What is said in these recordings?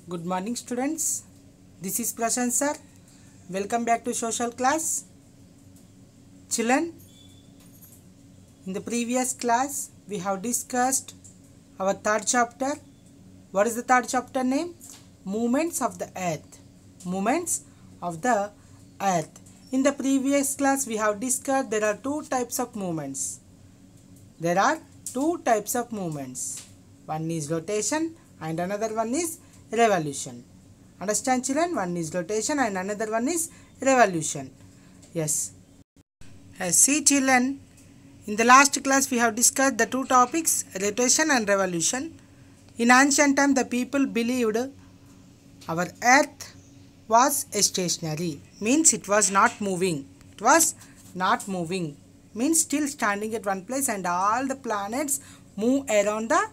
Good morning students. This is Prashant sir. Welcome back to social class. Children, in the previous class we have discussed our third chapter. What is the third chapter name? Movements of the earth. Movements of the earth. In the previous class we have discussed there are two types of movements. There are two types of movements. One is rotation and another one is revolution. Understand children? One is rotation and another one is revolution. Yes. See children, in the last class we have discussed the two topics, rotation and revolution. In ancient time the people believed our earth was stationary, means it was not moving. It was not moving, means still standing at one place, and all the planets move around the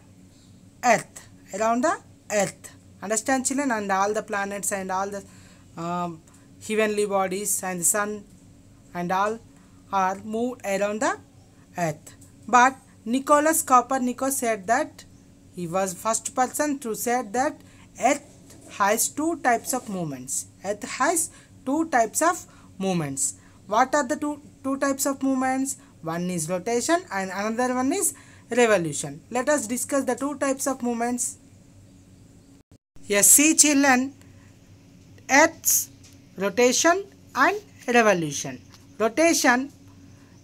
earth. Around the earth. Understand children? And all the planets and all the heavenly bodies and the sun and all are moved around the earth. But Nicholas Copernicus said that he was first person to say that earth has two types of movements. Earth has two types of movements. What are the two types of movements? One is rotation and another one is revolution. Let us discuss the two types of movements. Yes, see children, Earth's rotation and revolution. Rotation,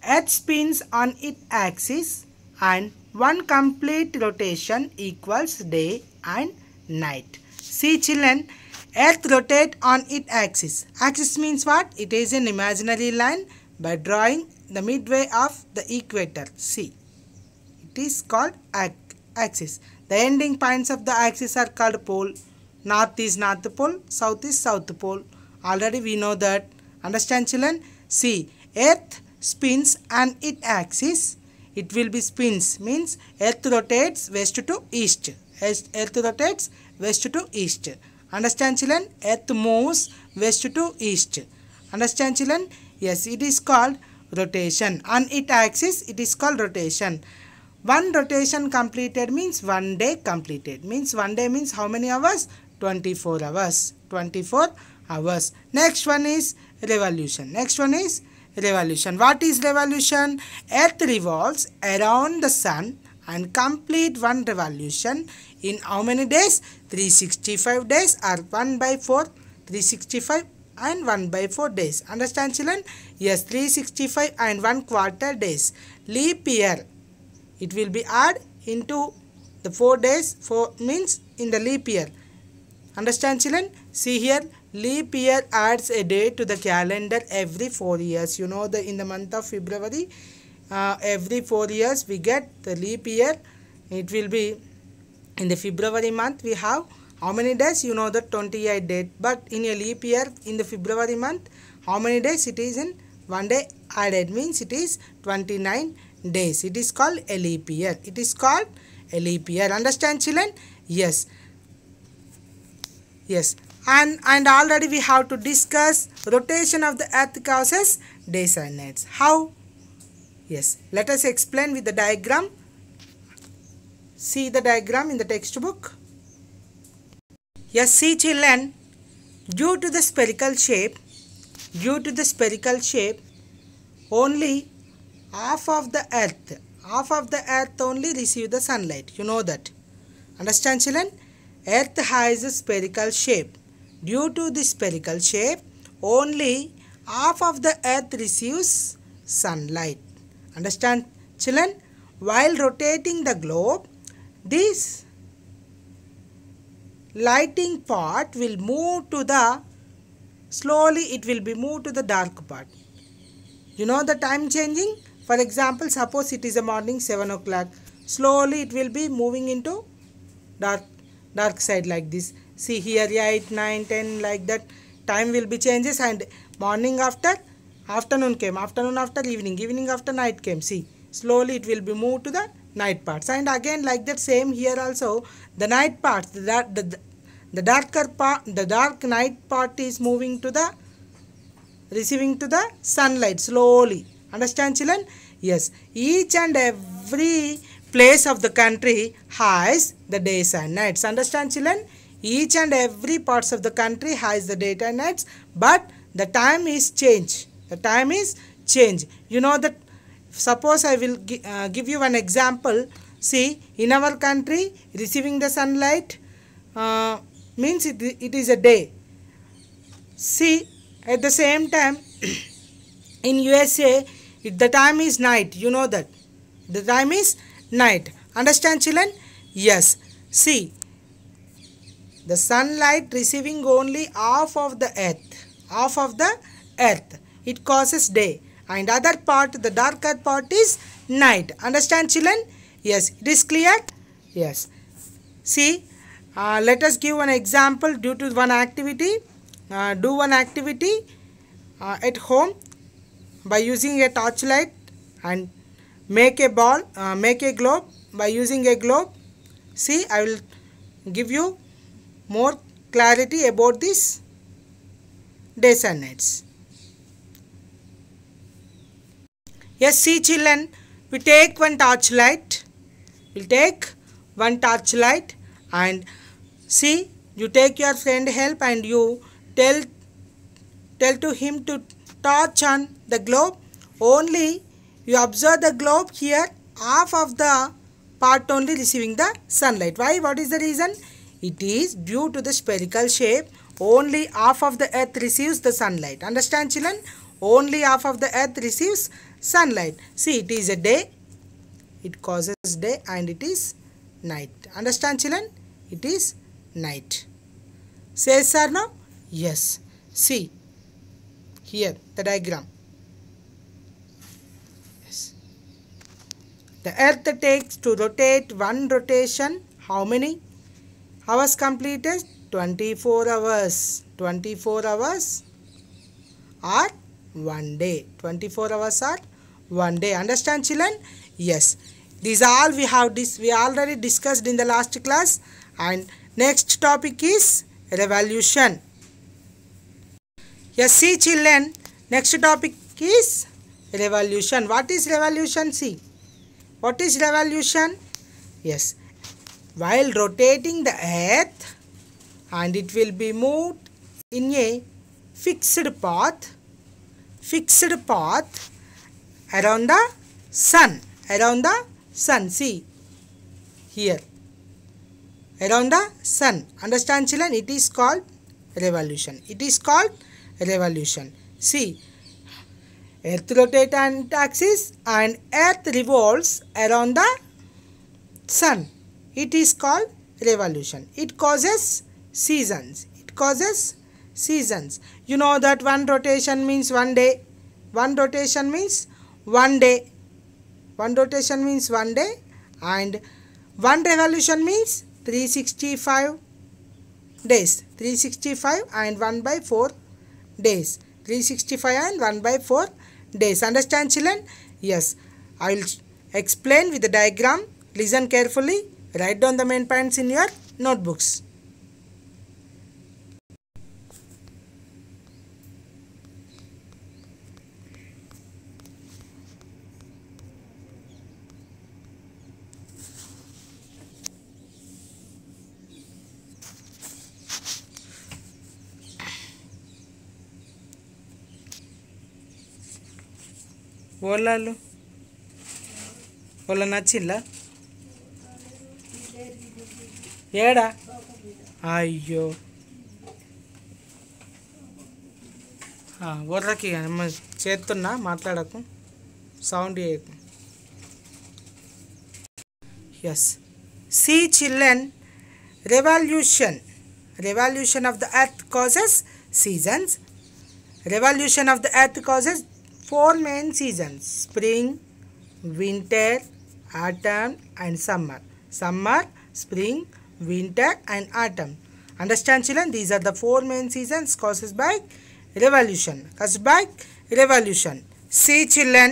Earth spins on its axis and one complete rotation equals day and night. See children, Earth rotates on its axis. Axis means what? It is an imaginary line by drawing the midway of the equator. See, it is called axis. The ending points of the axis are called pole. North is North Pole, South is South Pole. Already we know that. Understand children? See, Earth spins on its axis. It will be spins, means Earth rotates west to east. Earth rotates west to east. Understand children? Earth moves west to east. Understand children? Yes, it is called rotation. On its axis, it is called rotation. One rotation completed means one day completed. Means one day means how many hours? 24 hours. 24 hours. Next one is revolution. Next one is revolution. What is revolution? Earth revolves around the sun and complete one revolution in how many days? 365 days or 1 by 4. 365 and 1 by 4 days. Understand children? Yes, 365 and 1 quarter days. Leap year. It will be add into the 4 days. 4 means in the leap year. Understand children? See here, leap year adds a day to the calendar every 4 years. You know that in the month of February, every 4 years we get the leap year. It will be in the February month we have how many days? You know that 28 days. But in a leap year in the February month, how many days? It is in 1 day added, means it is 29 days. It is called a leap year. It is called a leap year. Understand children? Yes. Yes. And already we have to discuss rotation of the earth causes days and nights. How? Yes. Let us explain with the diagram. See the diagram in the textbook. Yes, see children, due to the spherical shape, only half of the earth only receive the sunlight. You know that. Understand children? Earth has a spherical shape. Due to the spherical shape, only half of the earth receives sunlight. Understand children? While rotating the globe, this lighting part will move to the, slowly it will be moved to the dark part. You know the time changing? For example, suppose it is a morning 7 o'clock. Slowly it will be moving into dark side like this. See here 8, 9, 10 like that. Time will be changes, and morning after afternoon came. Afternoon after evening. Evening after night came. See, slowly it will be moved to the night parts. And again like that same here also the night parts. The darker part, the dark night part is moving to the receiving to the sunlight slowly. Understand children? Yes. Each and every place of the country has the days and nights. Understand children? each and every parts of the country has the day and nights, but the time is changed. The time is changed. You know that. Suppose I will give you one example. See, in our country, receiving the sunlight means it is a day. See, at the same time, in USA, the time is night. You know that. The time is night. Understand, children? Yes. See, the sunlight receiving only half of the earth. Half of the earth. It causes day. And other part, the darker part is night. Understand, children? Yes. It is clear? Yes. See, let us give an example due to one activity. Do one activity at home by using a torchlight and make a ball, make a globe by using a globe. See, I will give you more clarity about this days and nights. Yes, see children, we take one torchlight. We'll take one torchlight and see, you take your friend help and you tell to him to torch on the globe. Only you observe the globe here, half of the part only receiving the sunlight. Why? What is the reason? It is due to the spherical shape. Only half of the earth receives the sunlight. Understand, children? Only half of the earth receives sunlight. See, it is a day. It causes day and it is night. Understand, children? It is night. Say sir, no? Yes. See, here the diagram. Yes. The earth takes to rotate one rotation. How many hours completed? 24 hours. 24 hours or 1 day. 24 hours or 1 day. Understand, children? Yes. These all we already discussed in the last class. And next topic is revolution. Yes, see children, next topic is revolution. What is revolution? See, what is revolution? Yes, while rotating the earth and it will be moved in a fixed path around the sun. See here, around the sun. Understand, children? It is called revolution. It is called revolution. See, earth rotates on its axis and earth revolves around the sun. It is called revolution. It causes seasons. You know that one rotation means 1 day. One rotation means 1 day. One rotation means 1 day and one revolution means 365 days. 365 and 1 by 4 days. 365 and 1 by 4 days. Understand, children? Yes. I will explain with the diagram. Listen carefully. Write down the main points in your notebooks. వాళ్ళ నచ్చిందా ఏడా అయ్యో వర్రకి చేస్తున్నా మాట్లాడకు sound చేయకు yes see children, revolution of the earth causes seasons. Revolution of the earth causes 4 main seasons: spring, winter, autumn and summer. Summer, spring, winter and autumn. Understand, children? These are the 4 main seasons caused by revolution. See children,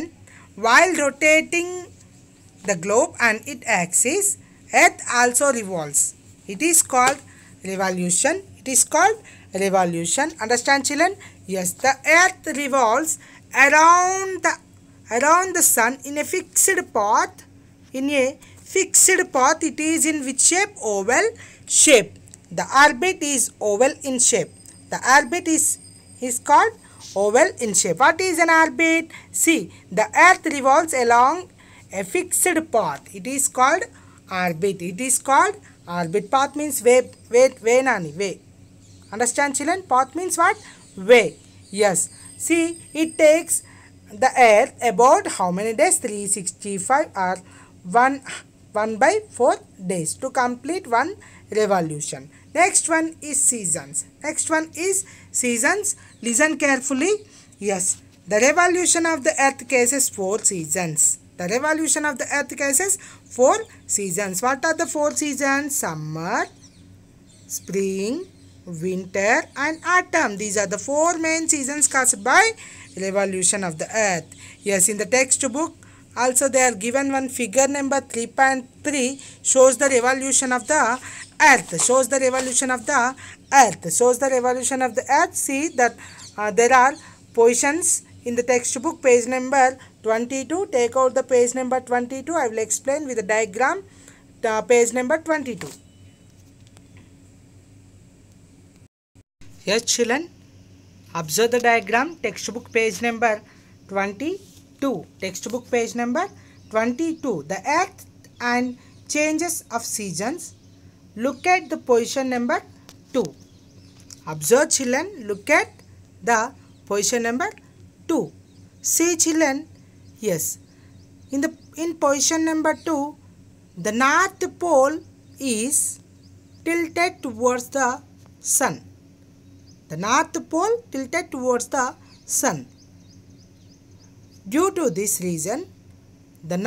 while rotating the globe and its axis, earth also revolves. It is called revolution. Understand, children? Yes, the earth revolves around the sun in a fixed path. It is in which shape? Oval shape. the orbit is oval in shape. The orbit is called oval in shape. What is an orbit? See, the earth revolves along a fixed path. It is called orbit. It is called orbit. Path means way. Understand, children? Path means what? Way. Yes. See, it takes the earth about how many days? 365 or 1/4 days to complete one revolution. Next one is seasons. Next one is seasons. Listen carefully. Yes. The revolution of the earth cases 4 seasons. The revolution of the earth cases 4 seasons. What are the 4 seasons? Summer, spring, winter and autumn. These are the 4 main seasons caused by revolution of the earth. Yes, in the textbook also they are given one figure number 3.3 shows the revolution of the earth. Shows the revolution of the earth. Shows the revolution of the earth. See that there are positions in the textbook, page number 22. Take out the page number 22. I will explain with the diagram. Page number 22. Yes, children, observe the diagram. Textbook page number 22. Textbook page number 22. The earth and changes of seasons. Look at the position number 2. Observe, children. Look at the position number 2. See, children. Yes. In position number 2, the north pole is tilted towards the sun. The north pole tilted towards the sun. Due to this reason, the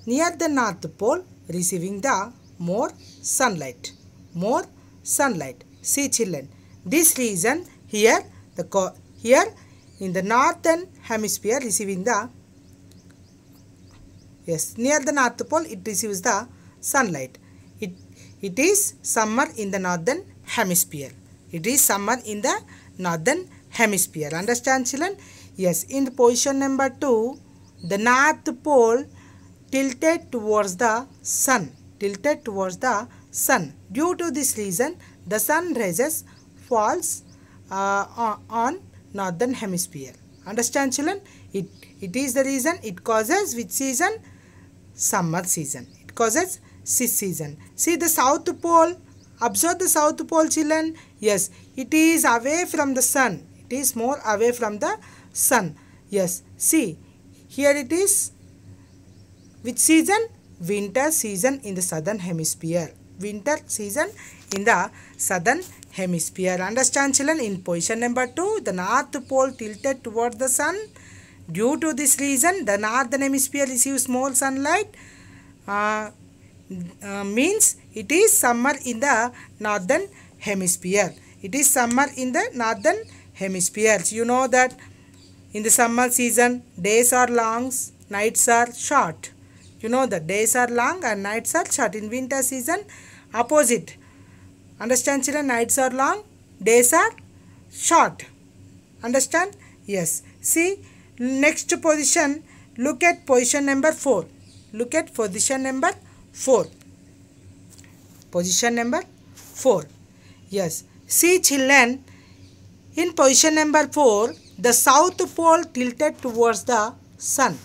near the north pole receiving the more sunlight. More sunlight. See, children. This reason here in the northern hemisphere receiving the near the north pole it receives the sunlight. It is summer in the northern hemisphere. It is summer in the northern hemisphere. Understand, children? Yes, in the position number 2, the north pole tilted towards the sun. Tilted towards the sun. Due to this reason, the sun rises falls on northern hemisphere. Understand, children? It is the reason. It causes which season? Summer season. It causes this season. See the south pole. Observe the south pole, children. Yes, it is away from the sun. It is more away from the sun. Yes, see here it is which season? Winter season in the southern hemisphere. Winter season in the southern hemisphere. Understand, children? In position number 2, the north pole tilted towards the sun. Due to this reason, the northern hemisphere receives more sunlight. Means it is summer in the northern hemisphere. It is summer in the northern hemisphere. You know that in the summer season, days are long, nights are short. You know that days are long and nights are short. In winter season, opposite. Understand, children? Nights are long, days are short. Understand? Yes. See, next position, look at position number 4. Look at position number 4. Position number 4. Yes. See, children, in position number 4, the south pole tilted towards the sun.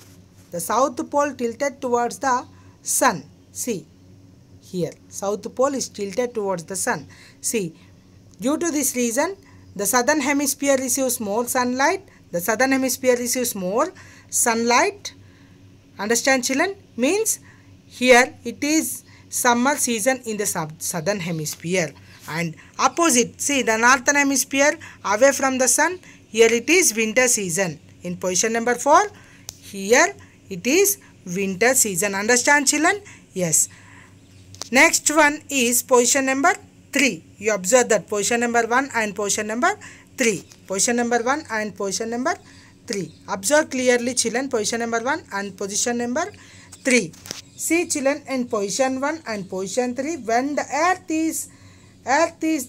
The south pole tilted towards the sun. See, here, south pole is tilted towards the sun. See, due to this reason, the southern hemisphere receives more sunlight. The southern hemisphere receives more sunlight. Understand, children? Means here it is summer season in the southern hemisphere. And opposite, see the northern hemisphere away from the sun. Here it is winter season. In position number 4, here it is winter season. Understand, children? Yes. Next one is position number 3. You observe that position number 1 and position number 3. Position number 1 and position number 3. Observe clearly, children, position number 1 and position number 3. See, children, in position 1 and position 3, when the earth is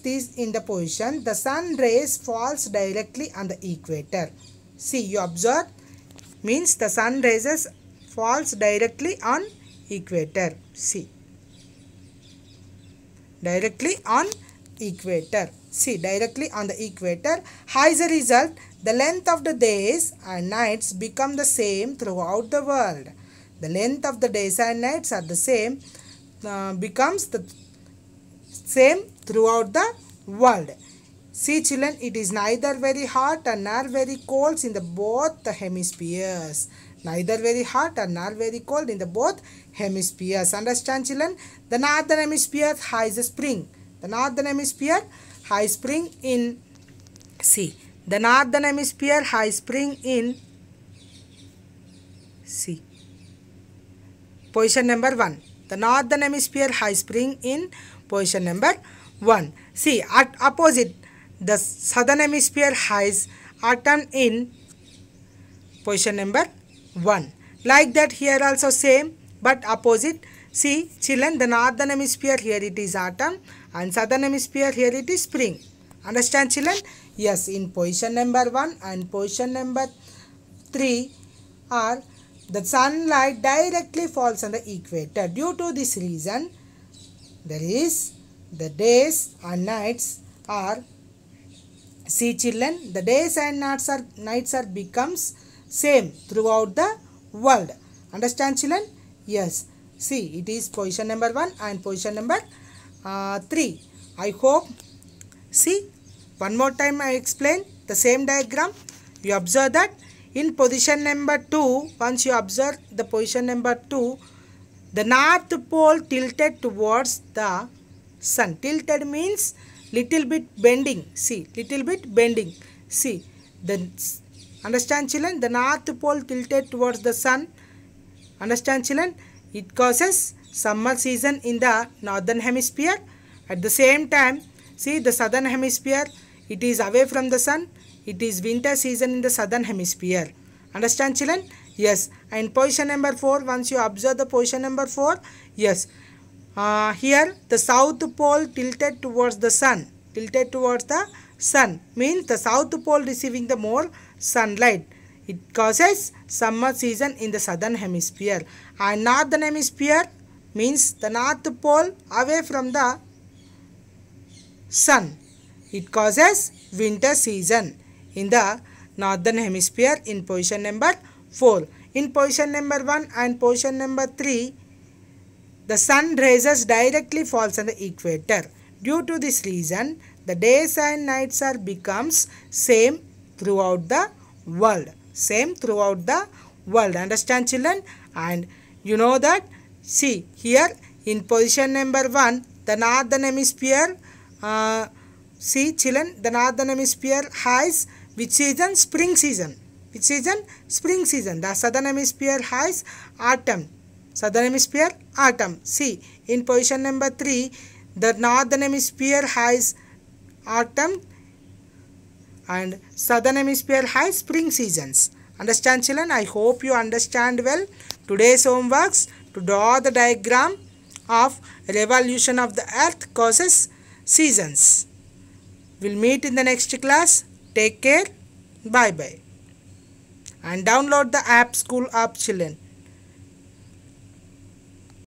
this in the position, the sun rays falls directly on the equator. See, you observe, means the sun rays falls directly on equator. See. directly on equator. See, directly on the equator. As a result, the length of the days and nights become the same throughout the world. The length of the days and nights are the same, becomes the same throughout the world. See children, it is neither very hot and nor very cold in the both the hemispheres. Neither very hot and nor very cold in the both hemispheres. Understand children? The northern hemisphere has a spring. The northern hemisphere has spring in, see, the northern hemisphere has spring in, see, position number 1. The northern hemisphere has spring in position number 1. See, at opposite, the southern hemisphere has autumn in position number 1. Like that here also same but opposite. See children, the northern hemisphere here it is autumn and southern hemisphere here it is spring. Understand children? Yes, in position number 1 and position number 3 are the sunlight directly falls on the equator. Due to this reason, there is the days and nights are, see children, the days and nights are becomes same throughout the world. Understand children? Yes. See, it is position number 1 and position number 3. I hope. See, one more time I explain the same diagram. You observe that in position number 2, once you observe the position number 2, the north pole tilted towards the sun. Tilted means little bit bending. See, little bit bending. See, the, understand children? The north pole tilted towards the sun. Understand children? It causes summer season in the northern hemisphere. At the same time, see, the southern hemisphere, it is away from the sun. It is winter season in the southern hemisphere. Understand children? Yes. And position number 4, once you observe the position number 4, yes. Here the south pole tilted towards the sun. Tilted towards the sun means the south pole receiving the more sunlight. It causes summer season in the southern hemisphere. And northern hemisphere means the north pole away from the sun. It causes winter season in the northern hemisphere in position number 4. In position number 1 and position number 3, the sun raises directly falls on the equator. Due to this reason, the days and nights are becomes same throughout the world. Same throughout the world. Understand children? And you know that, see here in position number 1, the northern hemisphere, see children, the northern hemisphere has which season? Spring season. Which season? Spring season. The southern hemisphere has autumn. Southern hemisphere autumn. See, in position number 3, the northern hemisphere has autumn and southern hemisphere has spring seasons. Understand children? I hope you understand well. Today's homeworks to draw the diagram of revolution of the earth causes seasons. We'll meet in the next class. Take care. Bye bye. And download the app School App Children.